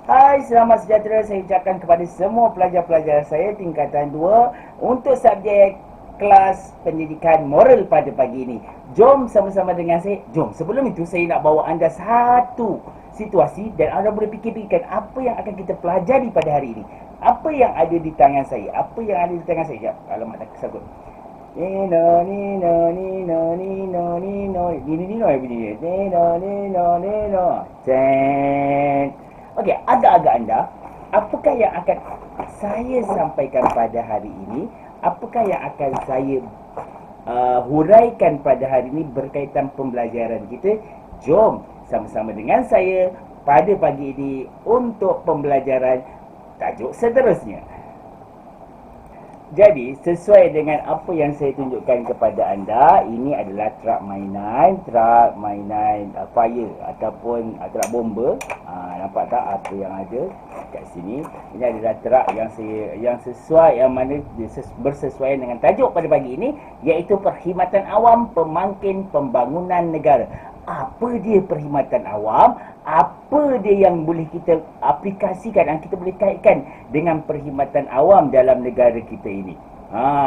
Hai, selamat sejahtera saya ucapkan kepada semua pelajar-pelajar saya tingkatan 2 untuk subjek kelas pendidikan moral pada pagi ini. Jom sama-sama dengan saya. Jom, sebelum itu saya nak bawa anda satu situasi dan anda boleh fikir-fikirkan apa yang akan kita pelajari pada hari ini. Apa yang ada di tangan saya? Apa yang ada di tangan saya? Sekejap, alamak tak kesangkut. Nino, Nino, Nino, Nino, Nino. Nino yang bunyi. Nino, Nino, Nino. Ceng. Okey, agak-agak anda, apakah yang akan saya sampaikan pada hari ini? Apakah yang akan saya huraikan pada hari ini berkaitan pembelajaran kita? Jom sama-sama dengan saya pada pagi ini untuk pembelajaran tajuk seterusnya. Jadi, sesuai dengan apa yang saya tunjukkan kepada anda, ini adalah truk mainan fire ataupun truk bomba. Nampak tak apa yang ada kat sini? Ini adalah truk yang sesuai, yang mana bersesuaian dengan tajuk pada pagi ini, iaitu Perkhidmatan Awam Pemangkin Pembangunan Negara. Apa dia perkhidmatan awam? Apa dia yang boleh kita aplikasikan, yang kita boleh kaitkan dengan perkhidmatan awam dalam negara kita ini?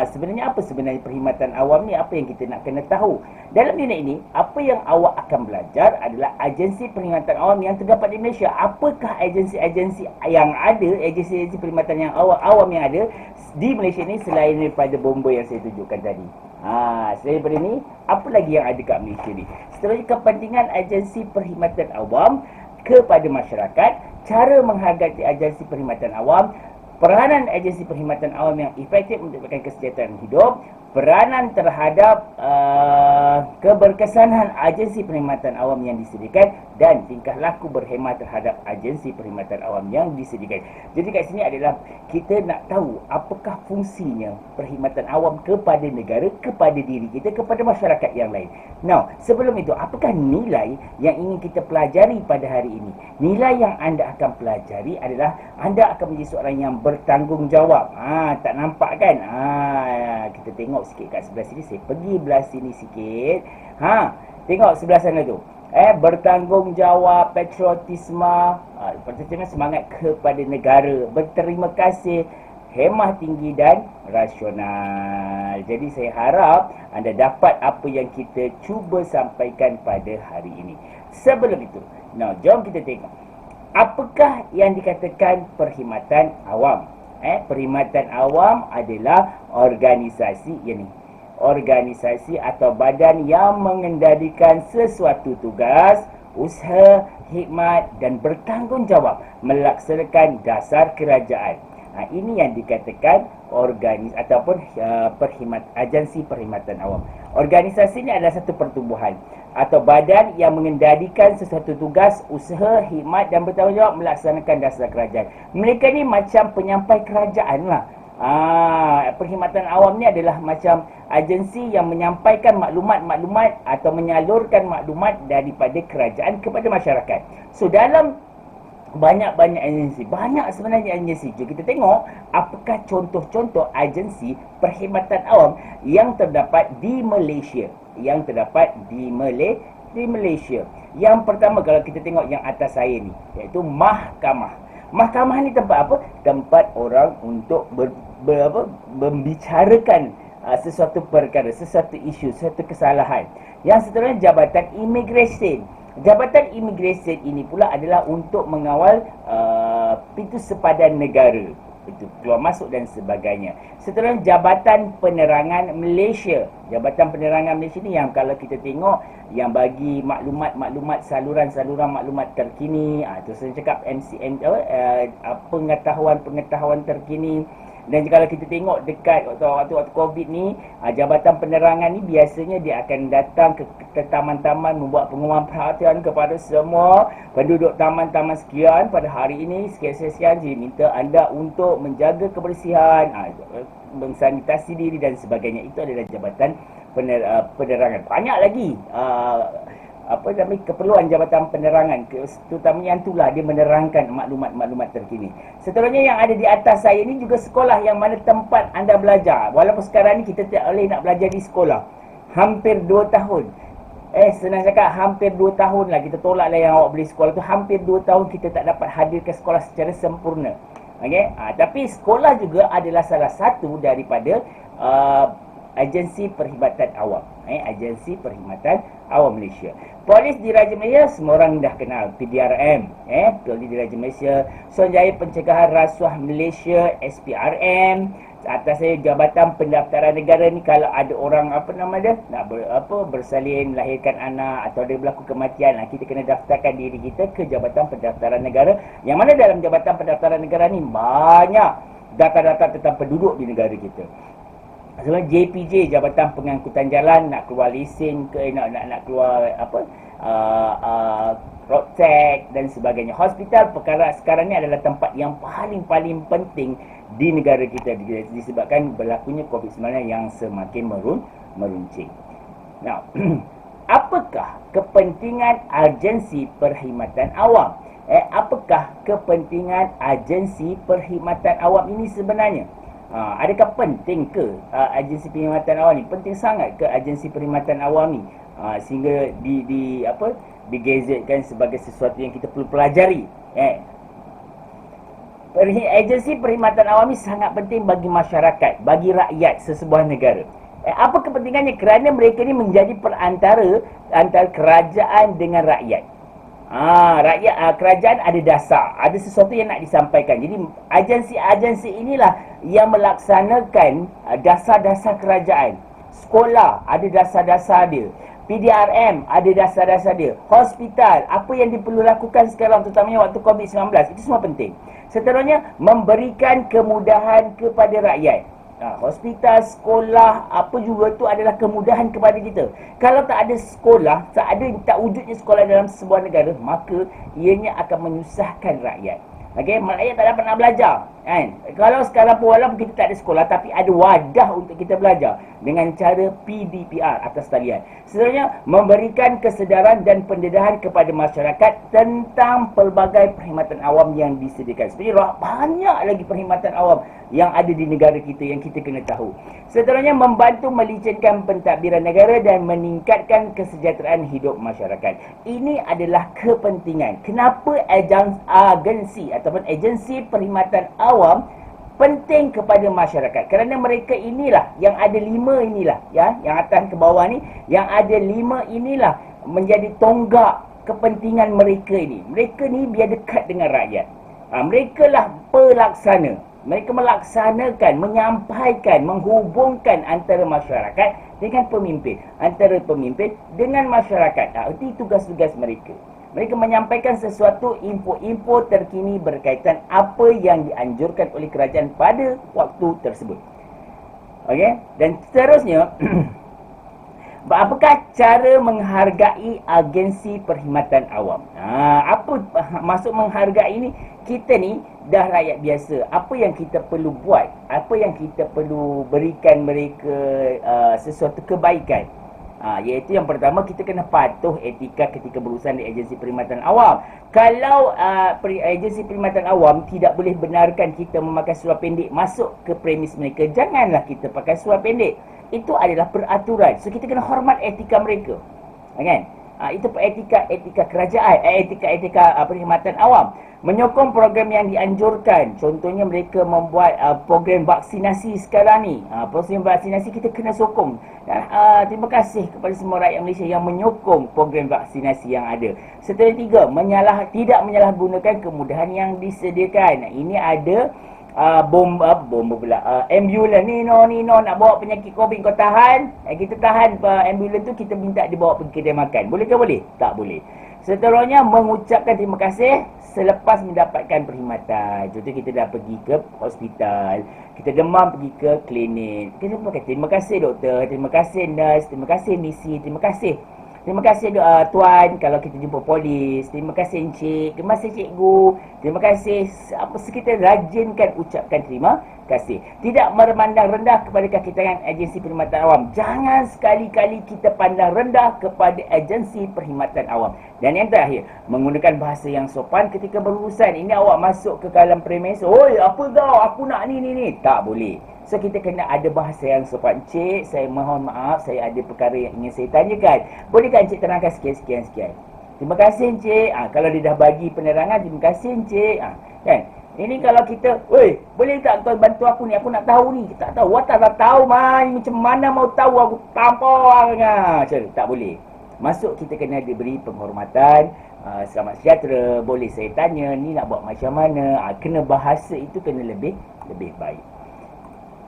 Sebenarnya apa sebenarnya perkhidmatan awam ni? Apa yang kita nak kena tahu? Dalam unit ini, apa yang awak akan belajar adalah agensi perkhidmatan awam yang terdapat di Malaysia. Apakah agensi-agensi yang ada, agensi-agensi perkhidmatan yang awam yang ada di Malaysia ni selain daripada bomba yang saya tunjukkan tadi? Selain daripada ni, apa lagi yang ada kat Malaysia ni? Seterusnya, kepentingan agensi perkhidmatan awam kepada masyarakat, cara menghargai agensi perkhidmatan awam, peranan agensi perkhidmatan awam yang efektif untuk mendapatkan kesejahteraan hidup, peranan terhadap keberkesanan agensi perkhidmatan awam yang disediakan, dan tingkah laku berhemah terhadap agensi perkhidmatan awam yang disediakan. Jadi kat sini adalah kita nak tahu apakah fungsinya perkhidmatan awam kepada negara, kepada diri kita, kepada masyarakat yang lain. Now, sebelum itu, apakah nilai yang ingin kita pelajari pada hari ini? Nilai yang anda akan pelajari adalah anda akan menjadi seorang yang bertanggungjawab. Tak nampak kan? Kita tengok sikit kat sebelah sini. Saya pergi belah sini sikit. Tengok sebelah sana tu. Bertanggungjawab, patriotisme, semangat kepada negara, berterima kasih, hemah tinggi dan rasional. Jadi saya harap anda dapat apa yang kita cuba sampaikan pada hari ini. Sebelum itu, jom kita tengok apakah yang dikatakan perkhidmatan awam. Perkhidmatan awam adalah organisasi atau badan yang mengendalikan sesuatu tugas, usaha, khidmat dan bertanggungjawab melaksanakan dasar kerajaan. Ini yang dikatakan agensi perkhidmatan awam. Organisasi ini adalah satu pertubuhan atau badan yang mengendalikan sesuatu tugas, usaha, khidmat dan bertanggungjawab melaksanakan dasar kerajaan. Mereka ni macam penyampai kerajaan lah. Perkhidmatan awam ni adalah macam agensi yang menyampaikan maklumat-maklumat atau menyalurkan maklumat daripada kerajaan kepada masyarakat. So dalam banyak agensi, banyak sebenarnya agensi. Jom kita tengok apakah contoh-contoh agensi perkhidmatan awam yang terdapat di Malaysia. Yang pertama, kalau kita tengok yang atas saya ni, iaitu mahkamah. Mahkamah ni tempat apa? Tempat orang untuk membicarakan sesuatu perkara, sesuatu isu, sesuatu kesalahan. Yang seterusnya, jabatan imigresen. Jabatan imigresen ini pula adalah untuk mengawal pintu sepadan negara, pintu keluar masuk dan sebagainya. Seterusnya, Jabatan Penerangan Malaysia. Jabatan Penerangan Malaysia ni yang kalau kita tengok, yang bagi maklumat-maklumat, saluran-saluran maklumat terkini. Itu saya cakap MCM, pengetahuan terkini. Dan kalau kita tengok dekat waktu COVID ni, Jabatan Penerangan ni biasanya dia akan datang ke taman-taman membuat pengumuman perhatian kepada semua penduduk taman-taman sekian pada hari ini sekian-sekian, diminta anda untuk menjaga kebersihan, mensanitasi diri dan sebagainya. Itu adalah Jabatan Penerangan. Banyak lagi keperluan Jabatan Penerangan, terutamanya yang itulah dia menerangkan maklumat-maklumat terkini. Seterusnya, yang ada di atas saya ni juga sekolah yang mana tempat anda belajar. Walaupun sekarang ni kita tak boleh nak belajar di sekolah hampir 2 tahun. Senang cakap, hampir 2 tahun lah kita tolak lah yang awak beli sekolah tu. Hampir 2 tahun kita tak dapat hadir ke sekolah secara sempurna. Okay? Tapi sekolah juga adalah salah satu daripada agensi perkhidmatan awam. Agensi perkhidmatan awam Malaysia. Polis Diraja Malaysia semua orang dah kenal, PDRM. Polis Diraja Malaysia, Suruhanjaya Pencegahan Rasuah Malaysia, SPRM. Atas saya Jabatan Pendaftaran Negara ni, kalau ada orang nak bersalin melahirkan anak atau ada berlaku kematian, kita kena daftarkan diri kita ke Jabatan Pendaftaran Negara, yang mana dalam Jabatan Pendaftaran Negara ni banyak data-data tentang penduduk di negara kita. Sebenarnya JPJ, Jabatan Pengangkutan Jalan, nak keluar lesen ke, nak keluar road tax dan sebagainya. Hospital perkara sekarang ni adalah tempat yang paling penting di negara kita disebabkan berlakunya COVID-19 yang semakin meruncing. Now, apakah kepentingan agensi perkhidmatan awam? Apakah kepentingan agensi perkhidmatan awam ini sebenarnya? Adakah penting ke agensi perkhidmatan awam ni? Penting sangat ke agensi perkhidmatan awam ni? Sehingga digazetkan sebagai sesuatu yang kita perlu pelajari. Agensi perkhidmatan awam ini sangat penting bagi masyarakat, bagi rakyat sesebuah negara. Apa kepentingannya? Kerana mereka ni menjadi perantara antara kerajaan dengan rakyat. Kerajaan ada dasar, ada sesuatu yang nak disampaikan. Jadi agensi-agensi inilah yang melaksanakan dasar-dasar kerajaan. Sekolah ada dasar-dasar dia. PDRM ada dasar-dasar dia. Hospital, apa yang diperlu lakukan sekarang, terutamanya waktu COVID-19, itu semua penting. Seterusnya, memberikan kemudahan kepada rakyat. Hospital, sekolah, apa juga tu adalah kemudahan kepada kita. Kalau tak ada sekolah, tak wujudnya sekolah dalam sebuah negara, maka ianya akan menyusahkan rakyat. Rakyat tak dapat nak belajar. Kalau sekarang pun walaupun kita tak ada sekolah, tapi ada wadah untuk kita belajar dengan cara PDPR atas talian. Seterusnya, memberikan kesedaran dan pendedahan kepada masyarakat tentang pelbagai perkhidmatan awam yang disediakan. Sebenarnya banyak lagi perkhidmatan awam yang ada di negara kita yang kita kena tahu. Seterusnya, membantu melincirkan pentadbiran negara dan meningkatkan kesejahteraan hidup masyarakat. Ini adalah kepentingan. Kenapa agensi ataupun agensi perkhidmatan awam penting kepada masyarakat? Kerana mereka inilah yang ada 5 inilah, yang atas ke bawah ni, yang ada 5 inilah menjadi tonggak kepentingan mereka ini. Mereka ni biar dekat dengan rakyat. Mereka lah pelaksana. Mereka melaksanakan, menyampaikan, menghubungkan antara masyarakat dengan pemimpin, antara pemimpin dengan masyarakat. Itu tugas-tugas mereka. Mereka menyampaikan sesuatu info-info terkini berkaitan apa yang dianjurkan oleh kerajaan pada waktu tersebut. Dan seterusnya, apakah cara menghargai agensi perkhidmatan awam? Apa maksud menghargai ini? Kita ni dah rakyat biasa. Apa yang kita perlu buat? Apa yang kita perlu berikan mereka sesuatu kebaikan? Iaitu yang pertama, kita kena patuh etika ketika berurusan di agensi perkhidmatan awam. Kalau agensi perkhidmatan awam tidak boleh benarkan kita memakai seluar pendek masuk ke premis mereka, janganlah kita pakai seluar pendek. Itu adalah peraturan. So kita kena hormat etika mereka. Itu etika kerajaan, etika perkhidmatan awam. Menyokong program yang dianjurkan. Contohnya mereka membuat program vaksinasi sekarang ni. Program vaksinasi kita kena sokong. Dan terima kasih kepada semua rakyat Malaysia yang menyokong program vaksinasi yang ada. Setelah 3, tidak menyalahgunakan kemudahan yang disediakan. Ini ada ambulans ni nak bawa penyakit COVID, kau tahan. Kita tahan ambulans tu, kita minta dibawa pergi kedai makan. Boleh ke boleh? Tak boleh. Seterusnya, mengucapkan terima kasih selepas mendapatkan perkhidmatan. Contoh, kita dah pergi ke hospital, kita demam pergi ke klinik, kita pakai terima kasih doktor, terima kasih nurse, terima kasih misi, terima kasih tuan kalau kita jumpa polis, terima kasih encik, terima kasih cikgu, terima kasih. Kita rajinkan ucapkan terima kasih. Tidak memandang rendah kepada kaki tangan agensi perkhidmatan awam. Jangan sekali-kali kita pandang rendah kepada agensi perkhidmatan awam. Dan yang terakhir, menggunakan bahasa yang sopan ketika berurusan. Ini awak masuk ke dalam premis, oi apa kau, aku nak ni. Tak boleh. So kita kena ada bahasa yang sopan. Cik, saya mohon maaf, saya ada perkara yang ingin saya tanyakan. Bolehkah Encik terangkan sekian. Terima kasih Encik. Kalau dia dah bagi penerangan, terima kasih Encik. Kan? Ini kalau kita, weh, boleh tak kau bantu aku ni? Aku nak tahu ni. Tak tahu. Awak tak tahu man. Macam mana mau tahu aku tampar. Tak boleh. Masuk kita kena diberi penghormatan. Selamat sejahtera. Boleh saya tanya, ni nak buat macam mana? Kena bahasa itu kena lebih baik.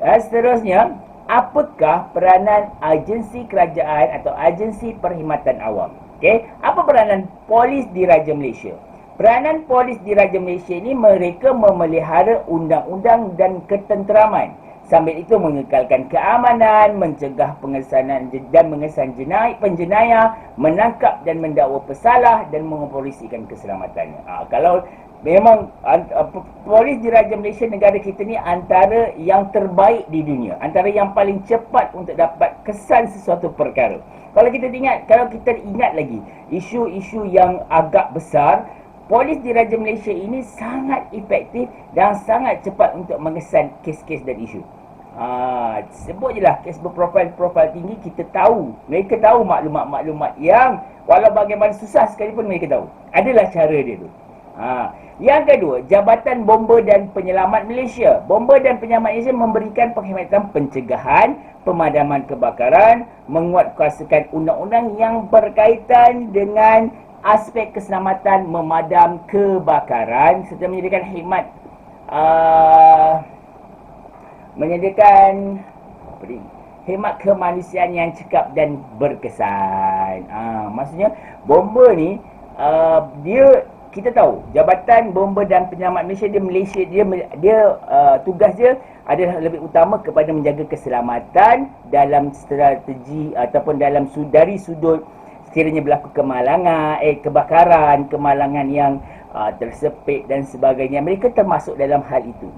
Seterusnya, apakah peranan agensi kerajaan atau agensi perkhidmatan awam? Okey, apa peranan polis di Raja Malaysia? Peranan polis di Raja Malaysia ini mereka memelihara undang-undang dan ketenteraman. Sambil itu mengekalkan keamanan, mencegah pengesan penjenayah, menangkap dan mendakwa pesalah dan mengoperasikan keselamatannya. Kalau memang polis di Raja Malaysia negara kita ni antara yang terbaik di dunia, antara yang paling cepat untuk dapat kesan sesuatu perkara. Kalau kita ingat lagi isu-isu yang agak besar, polis di Raja Malaysia ini sangat efektif dan sangat cepat untuk mengesan kes-kes dan isu. Sebut je lah kes berprofil tinggi, kita tahu. Mereka tahu maklumat-maklumat yang walau bagaimana susah sekalipun mereka tahu. Adalah cara dia tu. Yang kedua, Jabatan Bomba dan Penyelamat Malaysia. Bomba dan Penyelamat Malaysia memberikan perkhidmatan pencegahan, pemadaman kebakaran, menguatkuasakan undang-undang yang berkaitan dengan aspek keselamatan memadam kebakaran serta menyediakan khidmat kemanusiaan yang cekap dan berkesan. Maksudnya bomba ni kita tahu Jabatan Bomba dan Penyelamat Malaysia tugas dia adalah lebih utama kepada menjaga keselamatan dalam strategi ataupun dari sudut sekiranya berlaku kebakaran, kemalangan yang tersepit dan sebagainya. Mereka termasuk dalam hal itu.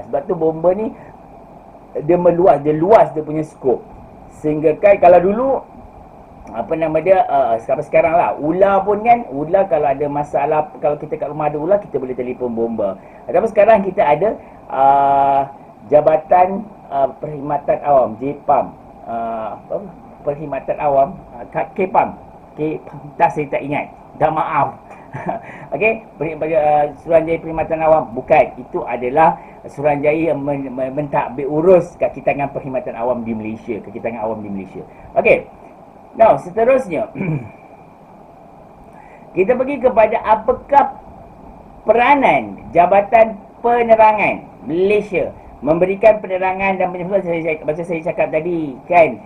Sebab tu bomba ni dia luas dia punya skop. Sehingga kan kalau dulu sekarang lah, ular pun kan, kalau ada masalah, kalau kita kat rumah ada ular, kita boleh telefon bomba. Tapi sekarang kita ada Jabatan Perkhidmatan Awam, JPAM, Perkhidmatan Awam, KPAM. Saya tak ingat, dah maaf. Okey, Suruhanjaya Perkhidmatan Awam bukan, itu adalah Suruhanjaya yang mentadbir urus kaki tangan perkhidmatan awam di Malaysia, kaki tangan awam di Malaysia. Okey. Now, seterusnya kita pergi kepada apakah peranan Jabatan Penerangan Malaysia memberikan penerangan dan macam saya cakap tadi kan.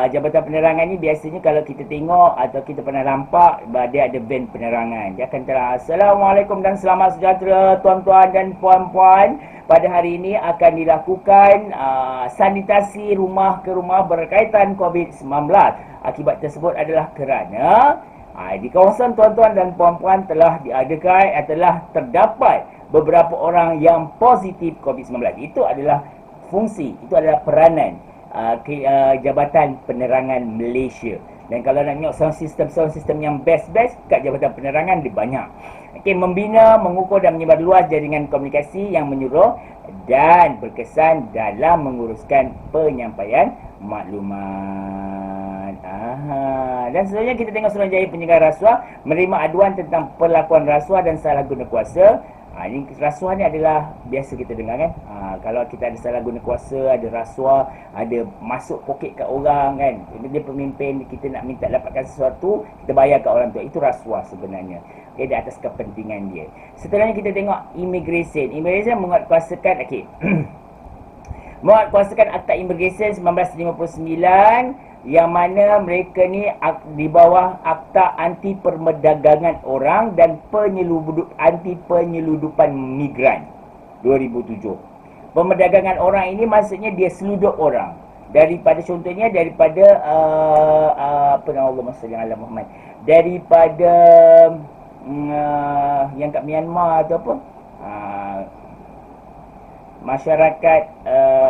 Jabatan penerangan ni biasanya kalau kita tengok atau kita pernah nampak, dia ada van penerangan. Dia akan terang, Assalamualaikum dan selamat sejahtera tuan-tuan dan puan-puan. Pada hari ini akan dilakukan sanitasi rumah ke rumah berkaitan COVID-19. Akibat tersebut adalah kerana di kawasan tuan-tuan dan puan-puan telah terdapat beberapa orang yang positif COVID-19. Itu adalah fungsi, itu adalah peranan Jabatan Penerangan Malaysia. Dan kalau nak tengok sound system yang best kat Jabatan Penerangan, dia banyak. Okey, membina, mengukur dan menyebar luas jaringan komunikasi yang menyuruh dan berkesan dalam menguruskan penyampaian maklumat. Dan seterusnya kita tengok Suruhanjaya Pencegahan Rasuah, menerima aduan tentang perlakuan rasuah dan salah guna kuasa. Ini rasuah ni adalah biasa kita dengar kan. Kalau kita ada salah guna kuasa, ada rasuah, ada masuk poket kat orang kan. Dia pemimpin, kita nak minta dapatkan sesuatu, kita bayar kat orang tu. Itu rasuah sebenarnya. Okay, di atas kepentingan dia. Setelahnya kita tengok immigration. Immigration menguatkuasakan, menguatkuasakan Akta Immigration 1959, yang mana mereka ni di bawah Akta Anti Perdagangan Orang dan Anti Penyeludupan Migran 2007. Pemerdagangan orang ini maksudnya dia seludup orang. Contohnya daripada Allahumma salli ala Muhammad. Daripada yang kat Myanmar tu masyarakat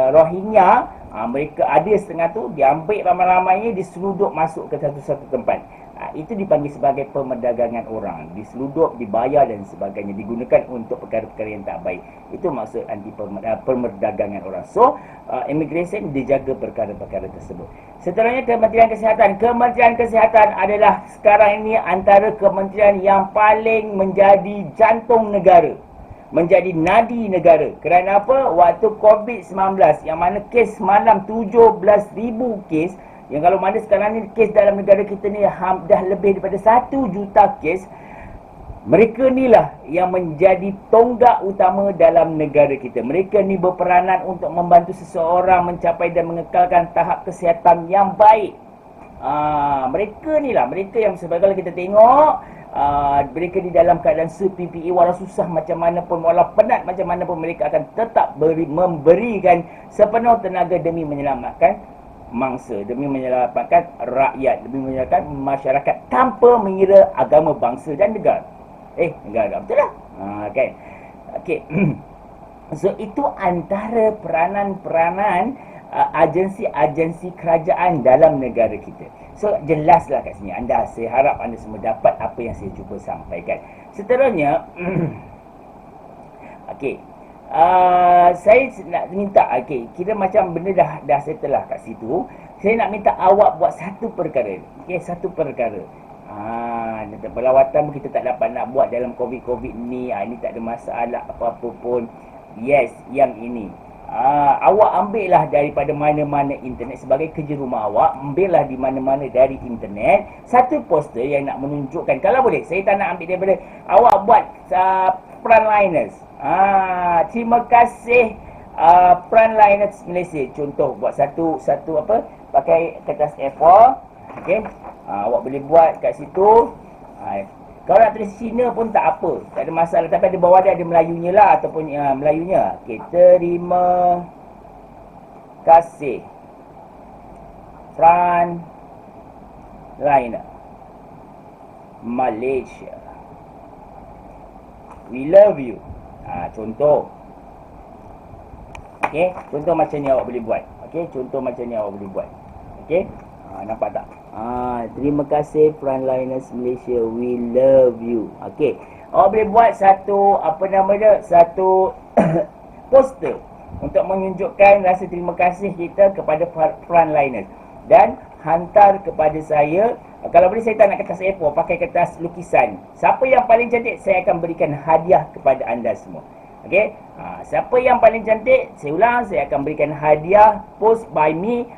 Rohingya, Mereka ada setengah tu diambil ramai-ramainya, diseluduk masuk ke satu-satu tempat. Itu dipanggil sebagai pemerdagangan orang. Diseludup, dibayar dan sebagainya, digunakan untuk perkara-perkara yang tak baik. Itu maksud pemerdagangan orang. So, immigration dijaga perkara-perkara tersebut. Seterusnya Kementerian Kesihatan. Kementerian Kesihatan adalah sekarang ini antara kementerian yang paling menjadi jantung negara, menjadi nadi negara. Kerana apa? Waktu COVID-19 yang mana kes semalam 17,000 kes, yang kalau mana sekarang ni kes dalam negara kita ni dah lebih daripada 1 juta kes. Mereka ni lah yang menjadi tonggak utama dalam negara kita. Mereka ni berperanan untuk membantu seseorang mencapai dan mengekalkan tahap kesihatan yang baik. Mereka ni lah, mereka yang sebagai kita tengok, mereka di dalam keadaan se-PPE, walau susah macam mana pun, walau penat macam mana pun, mereka akan tetap memberikan sepenuh tenaga demi menyelamatkan mangsa, demi menyelamatkan rakyat, demi menyelamatkan masyarakat tanpa mengira agama, bangsa dan negara. Negara, betul lah. Kan? Okay. So, itu antara peranan-peranan agensi-agensi kerajaan dalam negara kita. So, jelaslah kat sini. Saya harap anda semua dapat apa yang saya cuba sampaikan. Seterusnya, okay. Saya nak minta, kira macam benda dah settle lah kat situ. Saya nak minta awak buat satu perkara. Satu perkara. Pelawatan kita tak dapat nak buat dalam COVID ni. Ini tak ada masalah apa-apa pun. Yes, yang ini. Awak ambil lah daripada mana-mana internet sebagai kerja rumah awak. Ambil lah di mana-mana dari internet satu poster yang nak menunjukkan. Kalau boleh, saya tak nak ambil daripada awak buat Frontliners. Terima kasih Frontliners Malaysia. Contoh buat satu apa, pakai kertas A4. Okay. Awak boleh buat kat situ. Kalau nak tulis Cina pun tak apa, tak ada masalah. Tapi ada bawah dia ada Melayunya lah, ataupun Melayunya. Okay. Terima kasih Frontliner Malaysia, we love you. Contoh. Okay. Contoh macam ni awak boleh buat. Okay. Contoh macam ni awak boleh buat. Okay. Nampak tak? Terima kasih Frontliners Malaysia, we love you. Okay. Awak boleh buat satu, satu poster untuk menunjukkan rasa terima kasih kita kepada Frontliners. Dan hantar kepada saya. Kalau boleh saya tak nak kertas A4, pakai kertas lukisan. Siapa yang paling cantik, saya akan berikan hadiah kepada anda semua. Okay. Siapa yang paling cantik, saya ulang, saya akan berikan hadiah post by me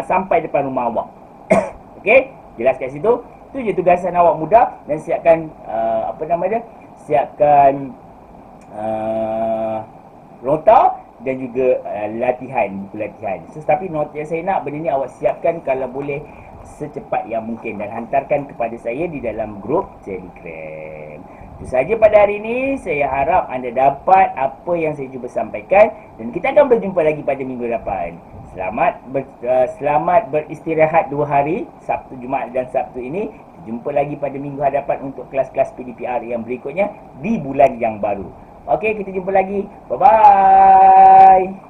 sampai depan rumah awak. Okey, jelas kat situ. Itu je tugasan awak mudah. Dan siapkan siapkan nota dan juga latihan, buku latihan. Tapi nota yang saya nak, benda ni awak siapkan kalau boleh secepat yang mungkin dan hantarkan kepada saya di dalam grup Telegram. Itu saja pada hari ini. Saya harap anda dapat apa yang saya cuba sampaikan dan kita akan berjumpa lagi pada minggu depan. Selamat beristirahat 2 hari, Sabtu, Jumaat dan Sabtu ini. Jumpa lagi pada minggu hadapan untuk kelas-kelas PDPR yang berikutnya di bulan yang baru. Okey, kita jumpa lagi. Bye-bye.